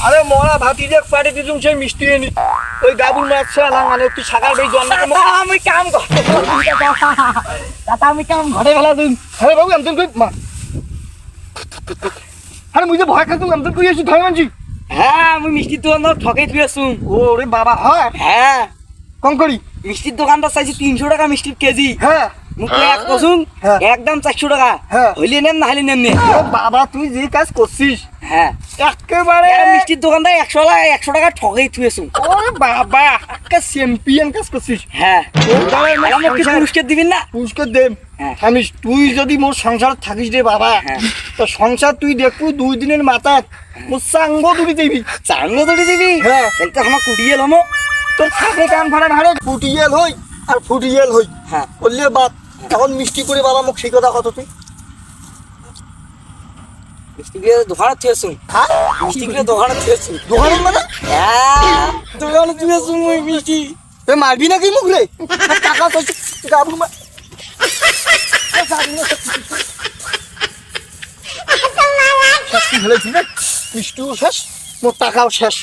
আরে মরা ভাতিজা পাড়ে দিছুম সেই মিষ্টি এনে ওই গাবুর মাছ ছালা মানে তুই সাকার ভাই জন্ম আমি কাম দাদা আমি কাম ঘরে ফেলা দিন। আরে বাবু আমতন কই মা আরে মুই যে ভয় খাইতাম আমতন কই এসে ধরে মানছি হ্যাঁ আমি মিষ্টির দোকানদার ঠকাই তুই আসুন। ওরে বাবা হয় হ্যাঁ কম করি মিষ্টির দোকানদার চাইছি 300 টাকা মিষ্টির কেজি। হ্যাঁ মুখে এক কসুন হ্যাঁ। একদম 400 টাকা। হ্যাঁ। হইলে নেন না হইলে নেন নে। ও বাবা তুই যে কাজ করছিস হ্যাঁ একেবারে মিষ্টির দোকানদার 100 টাকা ঠকাই তুই আসুন। ওরে বাবা একটা চ্যাম্পিয়ন কাজ করছিস হ্যাঁ তোর দ্বারা আমার আমাকে কিছু সংসার- পুরস্কার দিবেন না? পুরস্কার দেব হ্যাঁ। জানিস তুই যদি মোর সংসার থাকিস রে বাবা হ্যাঁ। তো সংসার তুই দেখবো 2 দিনের মাথা মোর সাঙ্গ তুলি দিবি চাঙ্গো ধরে দিবি। হ্যাঁ। তাহলে তো আমার কুটিয়ে লমো। তোর থাকে কান ফাড়া ভাড়ে ফুটিয়েল হই আর ফুটিয়েল হই হ্যাঁ বললে বাদ তখন মিষ্টি করে বাবা মুখ সেই কথা কত তুই মিষ্টি দিয়ে দোকানে তুই আসুন। হ্যাঁ মিষ্টি দিয়ে দোকানে তুই আসুন। দোকান মানে হ্যাঁ দোকানে তুই আসুন ওই মিষ্টি। তুই মারবি নাকি মুখ রে টাকা চাইছি গাবু মা শেষ কি ফেলেছি না মিষ্টিও শেষ মোর টাকাও শেষ